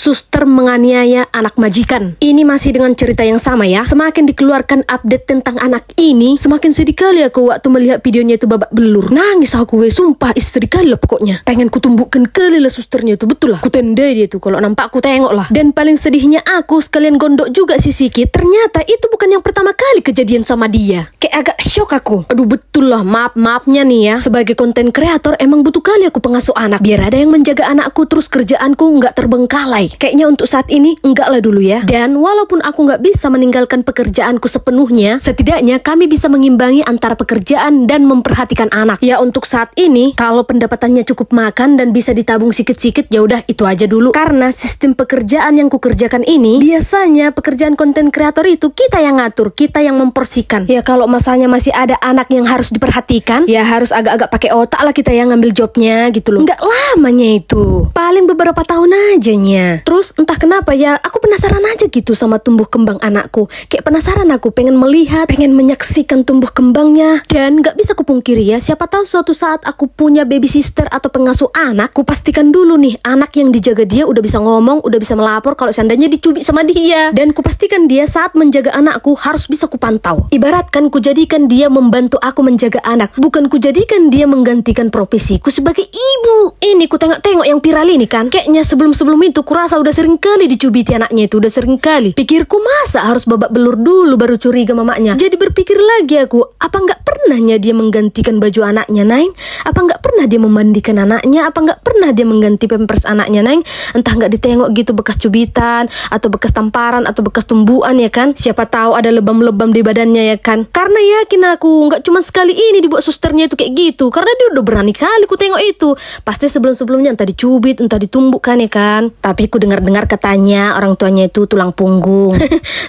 suster menganiaya anak majikan. Ini masih dengan cerita yang sama ya. Semakin dikeluarkan update tentang anak ini, semakin sedih kali aku waktu melihat videonya itu babak belur. Nangis aku sumpah istri kali lah pokoknya. Pengen kutumbukkan kali lah susternya itu, betul lah. Kutendai dia tuh kalau nampak aku tengok lah. Dan paling sedihnya aku sekalian gondok juga si Siki. Ternyata itu bukan yang pertama kali kejadian sama dia. Kayak agak shock aku. Aduh betul lah, maafnya nih ya. Sebagai konten kreator emang butuh kali aku pengasuh anak. Biar ada yang menjaga anakku terus kerjaanku nggak terbengkalai. Kayaknya untuk saat ini enggak lah dulu ya. Dan walaupun aku nggak bisa meninggalkan pekerjaanku sepenuhnya, setidaknya kami bisa mengimbangi antara pekerjaan dan memperhatikan anak. Ya untuk saat ini, kalau pendapatannya cukup makan dan bisa ditabung sikit-sikit, ya udah itu aja dulu. Karena sistem pekerjaan yang kukerjakan ini, biasanya pekerjaan konten kreator itu kita yang ngatur, kita yang memporsikan. Ya kalau masanya masih ada anak yang harus diperhatikan, ya harus agak-agak pakai otak lah kita yang ngambil jobnya gitu loh. Nggak lamanya itu, paling beberapa tahun ajanya. Terus entah kenapa ya, aku penasaran aja gitu sama tumbuh kembang anakku. Kayak penasaran aku, pengen melihat, pengen menyaksikan tumbuh kembangnya. Dan nggak bisa kupungkiri ya, siapa tahu suatu saat aku punya baby sister atau pengasuh anak, ku pastikan dulu nih anak yang dijaga dia udah bisa ngomong, udah bisa melapor kalau seandainya dicubit sama dia. Dan ku pastikan dia saat menjaga anakku harus bisa kupantau. Ibaratkan ku jadikan dia membantu aku menjaga anak, bukan ku jadikan dia menggantikan profesiku sebagai ibu. Ini ku tengok-tengok yang viral ini kan, kayaknya sebelum itu kurasa udah sering kali dicubiti anaknya itu, udah sering kali. Pikirku masa harus babak belur dulu baru curiga mamanya. Jadi berpikir lagi aku, apa nggak pernahnya dia menggantikan baju anaknya, Neng? Apa nggak pernah dia memandikan anaknya? Apa nggak pernah dia mengganti pampers anaknya, Neng? Entah nggak ditengok gitu bekas cubitan, atau bekas tamparan, atau bekas tumbuhan ya kan? Siapa tahu ada lebam-lebam di badannya ya kan? Karena yakin aku, nggak cuma sekali ini dibuat susternya itu kayak gitu. Karena dia udah berani kali ku tengok itu. Pasti sebelum-sebelumnya entah dicubit, entah ditumbukkan ya kan? Tapi ku dengar-dengar katanya orang tuanya itu tulang punggung.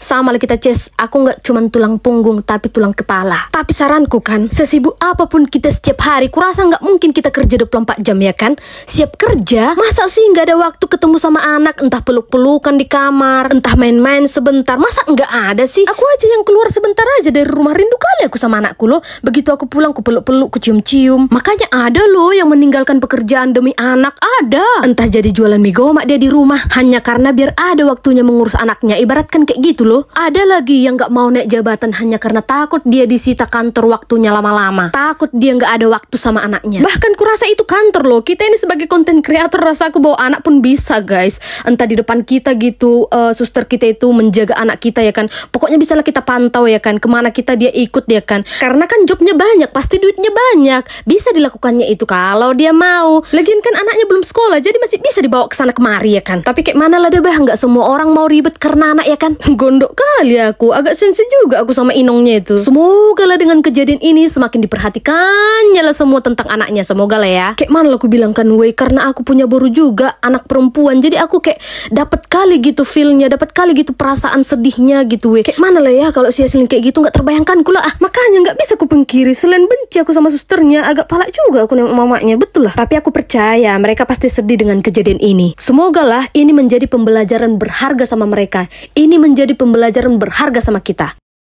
Sama lah kita Ces, aku nggak cuma tulang punggung tapi tulang kepala. Tapi saranku kan, sesibuk apapun kita setiap hari, kurasa nggak mungkin kita kerja 24 jam ya kan? Siap kerja, masa sih nggak ada waktu ketemu sama anak, entah peluk-pelukan di kamar, entah main-main sebentar, masa nggak ada sih? Aku aja yang keluar sebentar aja dari rumah, rindu kali aku sama anakku loh. Begitu aku pulang, ku peluk-peluk, ku cium-cium. Makanya ada loh yang meninggalkan pekerjaan demi anak, ada. Entah jadi jualan mie gomak dia di rumah, hanya karena biar ada waktunya mengurus anaknya. Ibaratkan kayak gitu loh. Ada lagi yang nggak mau naik jabatan hanya karena takut dia disita kantor waktunya lama-lama, takut dia nggak ada waktu sama anaknya. Bahkan kurasa itu kantor loh. Kita ini sebagai konten kreator, rasa aku bawa anak pun bisa guys. Entah di depan kita gitu, suster kita itu menjaga anak kita ya kan. Pokoknya bisalah kita pantau ya kan, kemana kita dia ikut ya kan. Karena kan jobnya banyak, pasti duitnya banyak, bisa dilakukannya itu kalau dia mau. Lagian kan anaknya belum sekolah, jadi masih bisa dibawa ke sana kemari ya kan. Tapi kayak mana lah deh bah, nggak semua orang mau ribet karena anak ya kan. Gondok kali aku, agak sensi juga aku sama inongnya itu. Semoga lah dengan kejadian ini semakin diperhatikannya lah semua tentang anaknya, semoga lah ya. Kayak mana lah aku bilang kan karena aku punya baru juga anak perempuan, jadi aku kayak dapat kali gitu feelnya, dapat kali gitu perasaan sedihnya gitu Kayak mana lah ya kalau si Yaslin kayak gitu, nggak terbayangkan kula makanya nggak bisa aku pungkiri, selain benci aku sama susternya, agak palak juga aku nengok mamanya, betul lah. Tapi aku percaya mereka pasti sedih dengan kejadian ini. Semoga lah ini menjadi pembelajaran berharga sama mereka, ini menjadi pembelajaran berharga sama kita.